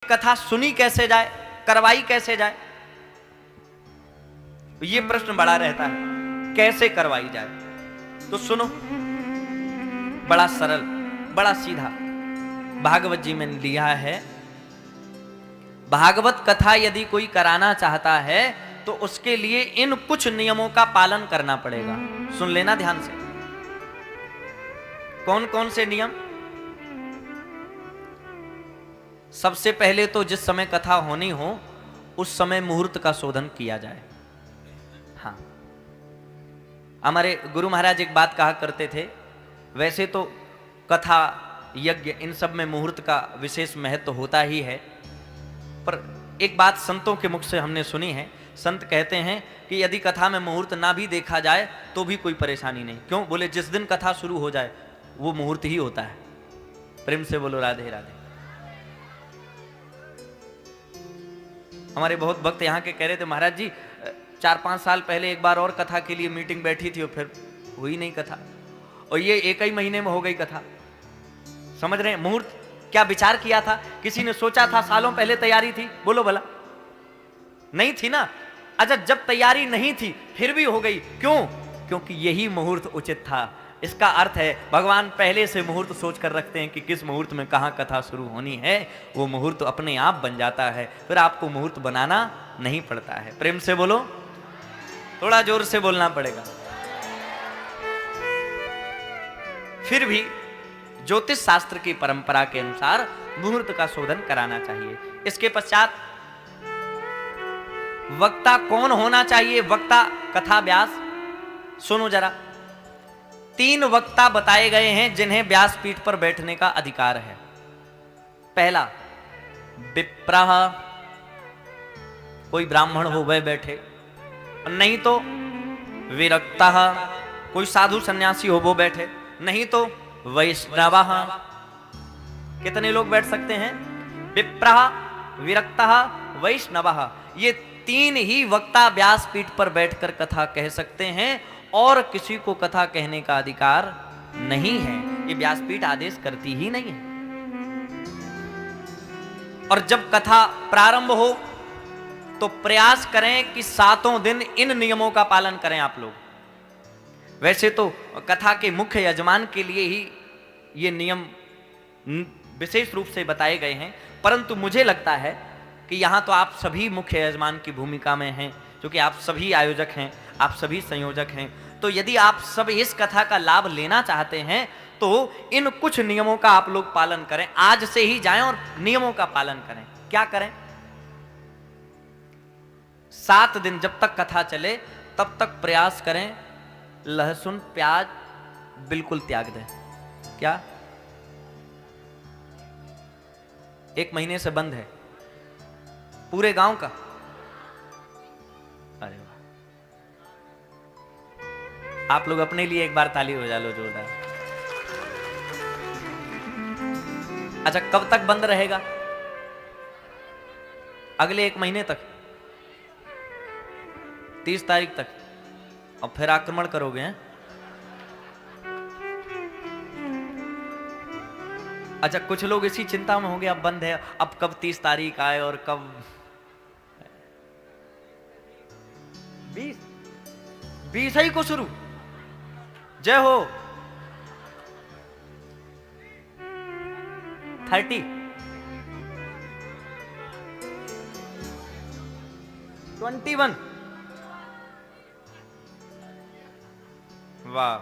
कथा सुनी कैसे जाए, करवाई कैसे जाए, ये प्रश्न बड़ा रहता है, कैसे करवाई जाए। तो सुनो, बड़ा सरल, बड़ा सीधा भागवत जी में लिया है। भागवत कथा यदि कोई कराना चाहता है तो उसके लिए इन कुछ नियमों का पालन करना पड़ेगा। सुन लेना ध्यान से। कौन कौन से नियम? सबसे पहले तो जिस समय कथा होनी हो उस समय मुहूर्त का शोधन किया जाए। हाँ, हमारे गुरु महाराज एक बात कहा करते थे, वैसे तो कथा यज्ञ इन सब में मुहूर्त का विशेष महत्व होता ही है, पर एक बात संतों के मुख से हमने सुनी है। संत कहते हैं कि यदि कथा में मुहूर्त ना भी देखा जाए तो भी कोई परेशानी नहीं। क्यों? बोले जिस दिन कथा शुरू हो जाए वो मुहूर्त ही होता है। प्रेम से बोलो राधे राधे। हमारे बहुत भक्त यहाँ के कह रहे थे, महाराज जी 4-5 साल पहले एक बार और कथा के लिए मीटिंग बैठी थी और फिर हुई नहीं कथा, और ये एक ही महीने में हो गई कथा। समझ रहे हैं मुहूर्त क्या विचार किया था? किसी ने सोचा था? सालों पहले तैयारी थी? बोलो भला, नहीं थी ना। अच्छा, जब तैयारी नहीं थी फिर भी हो गई, क्यों? क्योंकि यही मुहूर्त उचित था। इसका अर्थ है भगवान पहले से मुहूर्त सोच कर रखते हैं कि किस मुहूर्त में कहाँ कथा शुरू होनी है। वो मुहूर्त अपने आप बन जाता है, फिर आपको मुहूर्त बनाना नहीं पड़ता है। प्रेम से बोलो, थोड़ा जोर से बोलना पड़ेगा। फिर भी ज्योतिष शास्त्र की परंपरा के अनुसार मुहूर्त का शोधन कराना चाहिए। इसके पश्चात वक्ता कौन होना चाहिए? वक्ता कथा व्यास। सुनो जरा, 3 वक्ता बताए गए हैं जिन्हें व्यासपीठ पर बैठने का अधिकार है। पहला विप्रः, कोई ब्राह्मण हो वह बैठे, नहीं तो विरक्तः, कोई साधु सन्यासी हो वो बैठे, नहीं तो वैष्णवः। कितने लोग बैठ सकते हैं? विप्रः, विरक्तः, वैष्णवः। ये 3 ही वक्ता व्यासपीठ पर बैठकर कथा कह सकते हैं और किसी को कथा कहने का अधिकार नहीं है। ये व्यासपीठ आदेश करती ही नहीं है। और जब कथा प्रारंभ हो तो प्रयास करें कि 7 दिन इन नियमों का पालन करें आप लोग। वैसे तो कथा के मुख्य यजमान के लिए ही ये नियम विशेष रूप से बताए गए हैं, परंतु मुझे लगता है कि यहाँ तो आप सभी मुख्य यजमान की भूमिका में हैं, क्योंकि आप सभी आयोजक हैं, आप सभी संयोजक हैं। तो यदि आप सब इस कथा का लाभ लेना चाहते हैं तो इन कुछ नियमों का आप लोग पालन करें। आज से ही जाएं और नियमों का पालन करें। क्या करें? 7 दिन जब तक कथा चले तब तक प्रयास करें लहसुन प्याज बिल्कुल त्याग दें। क्या? 1 महीने से बंद है पूरे गांव का? अरे वाह, आप लोग अपने लिए एक बार ताली हो जा लो जोरदार। अच्छा, कब तक बंद रहेगा? अगले 1 महीने तक, 30 तारीख तक, और फिर आक्रमण करोगे हैं? अच्छा, कुछ लोग इसी चिंता में होंगे अब बंद है, अब कब 30 तारीख आए और कब 20 ही को शुरू। जय हो। 30 21। वाह,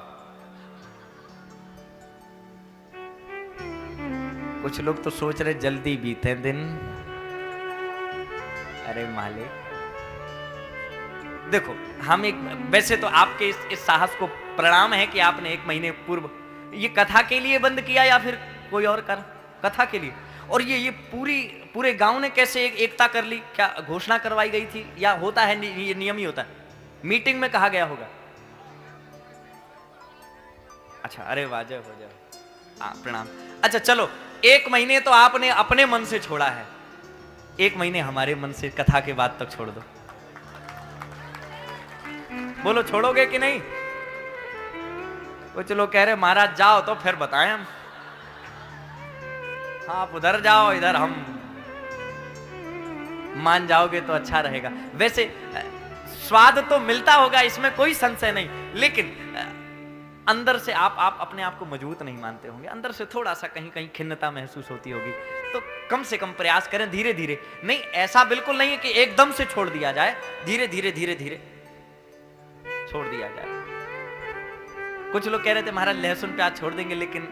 कुछ लोग तो सोच रहे जल्दी बीते दिन। अरे मालिक, देखो हम एक, वैसे तो आपके इस साहस को प्रणाम है कि आपने 1 महीने पूर्व ये कथा के लिए बंद किया या फिर कोई और कर कथा के लिए। और ये पूरे गांव ने कैसे एकता कर ली? क्या घोषणा करवाई गई थी या होता है ये नियम ही होता है? मीटिंग में कहा गया होगा। अच्छा, अरे वाह, जय हो, जय हो, प्रणाम। अच्छा चलो, 1 महीने तो आपने अपने मन से छोड़ा है, 1 महीने हमारे मन से कथा के बाद तक छोड़ दो। बोलो छोड़ोगे कि नहीं? कुछ लोग कह रहे महाराज जाओ तो फिर बताएं हम। हाँ, आप उधर जाओ, इधर हम मान जाओगे तो अच्छा रहेगा। वैसे स्वाद तो मिलता होगा, इसमें कोई संशय नहीं, लेकिन अंदर से आप अपने आप को मजबूत नहीं मानते होंगे, अंदर से थोड़ा सा कहीं कहीं खिन्नता महसूस होती होगी। तो कम से कम प्रयास करें धीरे धीरे। नहीं, ऐसा बिल्कुल नहीं है कि एकदम से छोड़ दिया जाए, धीरे धीरे धीरे धीरे छोड़ दिया जाए। कुछ लोग कह रहे थे महाराज लहसुन प्याज छोड़ देंगे, लेकिन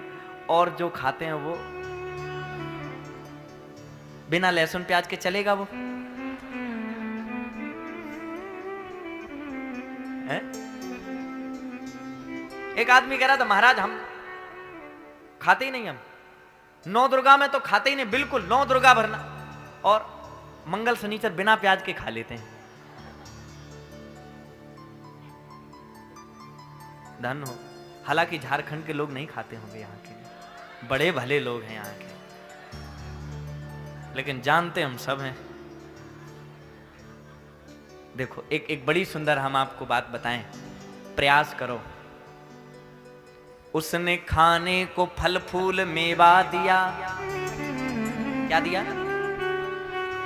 और जो खाते हैं वो बिना लहसुन प्याज के चलेगा वो है? एक आदमी कह रहा था महाराज हम खाते ही नहीं, हम नौ दुर्गा में तो खाते ही नहीं, बिल्कुल नौ दुर्गा भरना, और मंगल शनिचर बिना प्याज के खा लेते हैं। धन हो। हालांकि झारखंड के लोग नहीं खाते होंगे, यहाँ के बड़े भले लोग हैं यहाँ के, लेकिन जानते हम सब हैं। देखो एक बड़ी सुंदर हम आपको बात बताएं, प्रयास करो। उसने खाने को फल फूल मेवा दिया, क्या दिया?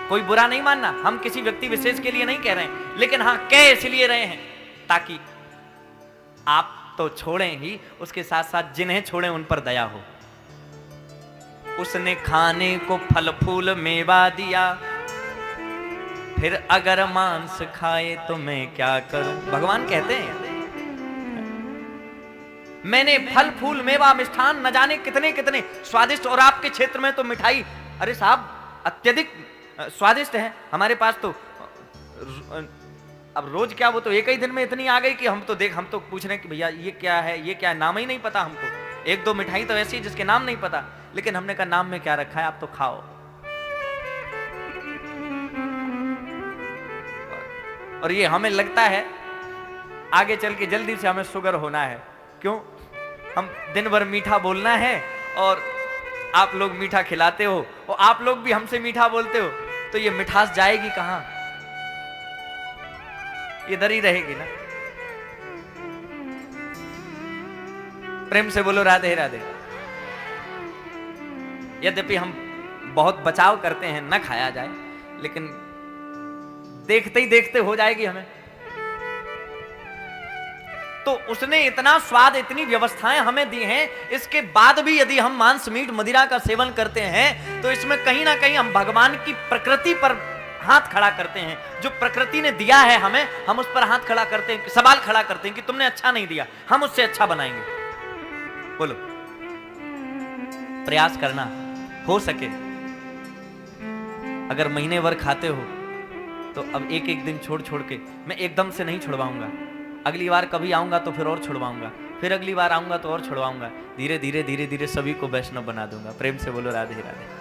कोई बुरा नहीं मानना, हम किसी व्यक्ति विशेष के लिए नहीं कह रहे हैं, लेकिन हाँ कह इसलिए रहे हैं ताकि आप तो छोड़ें ही, उसके साथ साथ जिन्हें छोड़ें उन पर दया हो। उसने खाने को फल फूल मेवा दिया, फिर अगर मांस खाए तो मैं क्या करूं? भगवान कहते हैं मैंने फल फूल मेवा मिष्ठान न जाने कितने कितने स्वादिष्ट, और आपके क्षेत्र में तो मिठाई अरे साहब अत्यधिक स्वादिष्ट है। हमारे पास तो अब रोज क्या, वो तो एक ही दिन में इतनी आ गई कि हम तो पूछ रहे हैं कि भैया ये क्या है, ये क्या है, नाम ही नहीं पता हमको। एक दो मिठाई तो ऐसी है जिसके नाम नहीं पता, लेकिन हमने कहा नाम में क्या रखा है, आप तो खाओ। और ये हमें लगता है आगे चल के जल्दी से हमें शुगर होना है। क्यों? हम दिन भर मीठा बोलना है और आप लोग मीठा खिलाते हो, और आप लोग भी हमसे मीठा बोलते हो, तो ये मिठास जाएगी कहां? इधर ही रहेगी ना। प्रेम से बोलो राधे राधे। यद्यपि हम बहुत बचाव करते हैं न खाया जाए, लेकिन देखते ही देखते हो जाएगी हमें। तो उसने इतना स्वाद, इतनी व्यवस्थाएं हमें दी हैं, इसके बाद भी यदि हम मांस मीट मदिरा का सेवन करते हैं तो इसमें कहीं ना कहीं हम भगवान की प्रकृति पर हाथ खड़ा करते हैं। जो प्रकृति ने दिया है हमें, हम उस पर हाथ खड़ा करते हैं, सवाल खड़ा करते हैं कि तुमने अच्छा नहीं दिया, हम उससे अच्छा बनाएंगे। बोलो, प्रयास करना हो सके। अगर महीने भर खाते हो तो अब एक एक दिन छोड़ छोड़ के, मैं एकदम से नहीं छुड़वाऊंगा, अगली बार कभी आऊंगा तो फिर और छुड़वाऊंगा, फिर अगली बार आऊंगा तो और छुड़वाऊंगा, धीरे धीरे धीरे धीरे सभी को वैष्णव बना दूंगा। प्रेम से बोलो राधे राधे।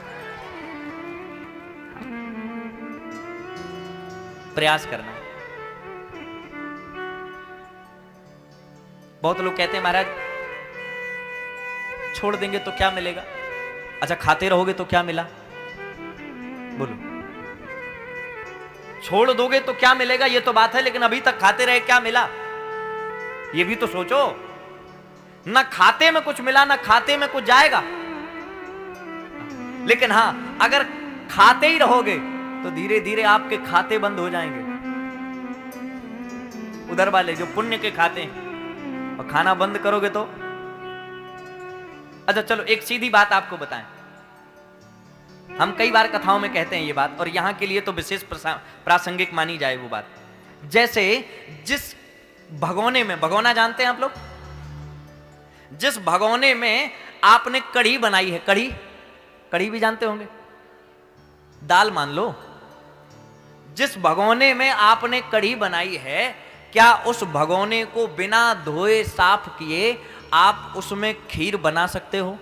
प्रयास करना। बहुत लोग कहते हैं महाराज छोड़ देंगे तो क्या मिलेगा? अच्छा खाते रहोगे तो क्या मिला? बोलो, छोड़ दोगे तो क्या मिलेगा? ये तो बात है, लेकिन अभी तक खाते रहे क्या मिला? ये भी तो सोचो। ना खाते में कुछ मिला, ना खाते में कुछ जाएगा। लेकिन हां, अगर खाते ही रहोगे तो धीरे धीरे आपके खाते बंद हो जाएंगे, उधर वाले जो पुण्य के खाते हैं। और खाना बंद करोगे तो अच्छा चलो एक सीधी बात आपको बताएं, हम कई बार कथाओं में कहते हैं ये बात, और यहां के लिए तो विशेष प्रासंगिक मानी जाए वो बात। जैसे जिस भगोने में, भगोना जानते हैं आप लोग? जिस भगोने में आपने कढ़ी बनाई है, कढ़ी, कढ़ी भी जानते होंगे, दाल मान लो, जिस भगोने में आपने कढ़ी बनाई है, क्या उस भगोने को बिना धोए साफ किए आप उसमें खीर बना सकते हो?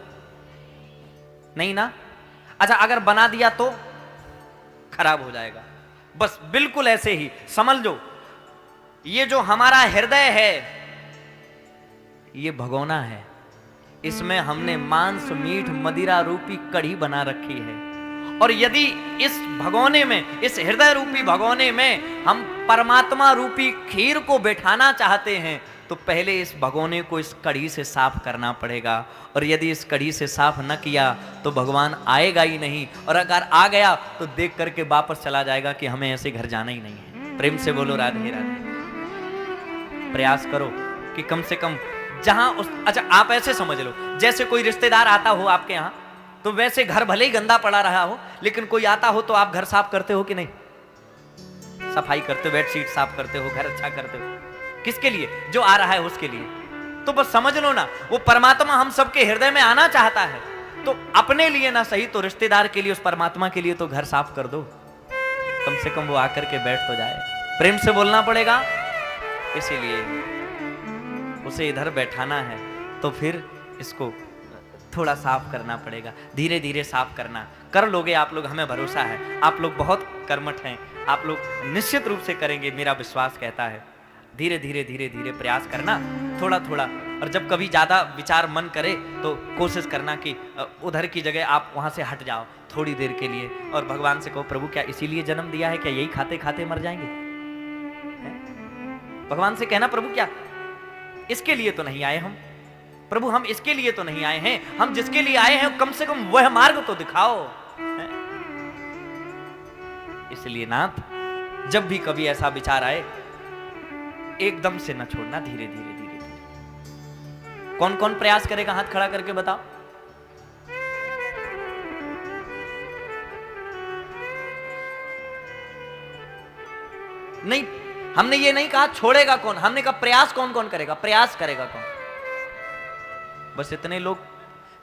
नहीं ना। अच्छा अगर बना दिया तो खराब हो जाएगा। बस बिल्कुल ऐसे ही समझ लो, ये जो हमारा हृदय है ये भगोना है, इसमें हमने मांस मीठ मदिरा रूपी कढ़ी बना रखी है। और यदि इस भगोने में, इस हृदय रूपी भगोने में हम परमात्मा रूपी खीर को बैठाना चाहते हैं तो पहले इस भगोने को इस कड़ी से साफ करना पड़ेगा, और यदि इस कड़ी से साफ न किया तो भगवान आएगा ही नहीं, और अगर आ गया तो देख करके वापस चला जाएगा कि हमें ऐसे घर जाना ही नहीं है। प्रेम से बोलो राधे राधे। प्रयास करो कि कम से कम जहां अच्छा आप ऐसे समझ लो, जैसे कोई रिश्तेदार आता हो आपके यहाँ, तो वैसे घर भले ही गंदा पड़ा रहा हो, लेकिन कोई आता हो तो आप घर साफ करते हो कि नहीं? सफाई करते हो, बेडशीट साफ करते हो, घर अच्छा करते हो। किसके लिए? जो आ रहा है उसके लिए। तो बस समझ लो ना, वो परमात्मा हम सबके हृदय में आना चाहता है, तो अपने लिए ना सही तो रिश्तेदार के लिए, उस परमात्मा के लिए तो घर साफ कर दो, कम से कम वो आकर के बैठ तो जाए। प्रेम से बोलना पड़ेगा। इसीलिए उसे इधर बैठाना है तो फिर इसको थोड़ा साफ करना पड़ेगा, धीरे धीरे साफ करना। कर लोगे आप लोग, हमें भरोसा है, आप लोग बहुत कर्मठ हैं, आप लोग निश्चित रूप से करेंगे, मेरा विश्वास कहता है। धीरे धीरे धीरे धीरे प्रयास करना, थोड़ा थोड़ा। और जब कभी ज़्यादा विचार मन करे तो कोशिश करना कि उधर की जगह आप वहाँ से हट जाओ थोड़ी देर के लिए, और भगवान से कहो, प्रभु क्या इसीलिए जन्म दिया है क्या? यही खाते खाते मर जाएंगे? भगवान से कहना, प्रभु क्या इसके लिए तो नहीं आए हम, प्रभु हम इसके लिए तो नहीं आए हैं, हम जिसके लिए आए हैं कम से कम वह मार्ग तो दिखाओ। इसलिए नाथ, जब भी कभी ऐसा विचार आए एकदम से न छोड़ना, धीरे धीरे धीरे धीरे। कौन कौन प्रयास करेगा? हाथ खड़ा करके बताओ। नहीं, हमने ये नहीं कहा छोड़ेगा कौन, हमने कहा प्रयास कौन कौन करेगा। प्रयास करेगा कौन? बस इतने लोग,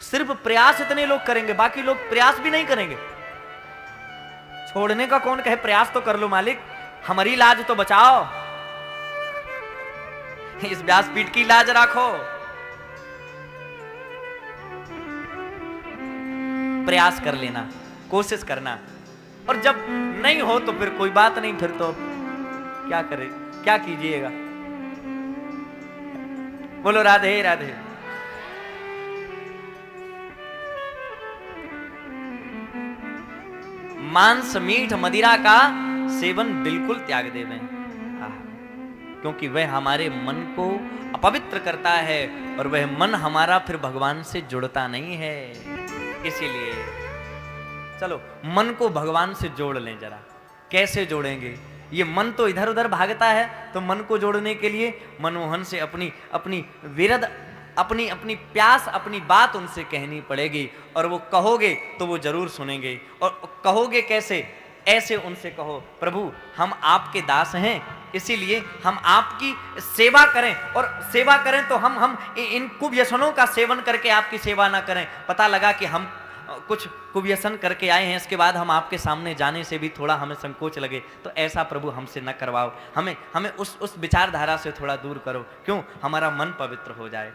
सिर्फ प्रयास इतने लोग करेंगे, बाकी लोग प्रयास भी नहीं करेंगे। छोड़ने का कौन कहे? प्रयास तो कर लो मालिक, हमारी लाज तो बचाओ, इस व्यासपीठ की लाज रखो। प्रयास कर लेना, कोशिश करना, और जब नहीं हो तो फिर कोई बात नहीं, फिर तो क्या करे, क्या कीजिएगा। बोलो राधे राधे। मांस मीठ मदिरा का सेवन बिल्कुल त्याग देवें, क्योंकि वह हमारे मन को अपवित्र करता है, और वह मन हमारा फिर भगवान से जुड़ता नहीं है। इसीलिए चलो मन को भगवान से जोड़ लें जरा। कैसे जोड़ेंगे? ये मन तो इधर उधर भागता है, तो मन को जोड़ने के लिए मनमोहन से अपनी अपनी विरद, अपनी अपनी प्यास, अपनी बात उनसे कहनी पड़ेगी, और वो कहोगे तो वो जरूर सुनेंगे। और कहोगे कैसे? ऐसे उनसे कहो, प्रभु हम आपके दास हैं, इसीलिए हम आपकी सेवा करें, और सेवा करें तो हम इन कुव्यसनों का सेवन करके आपकी सेवा ना करें। पता लगा कि हम कुछ कुव्यसन करके आए हैं, इसके बाद हम आपके सामने जाने से भी थोड़ा हमें संकोच लगे, तो ऐसा प्रभु हमसे न करवाओ। हमें उस विचारधारा से थोड़ा दूर करो, क्यों? हमारा मन पवित्र हो जाए।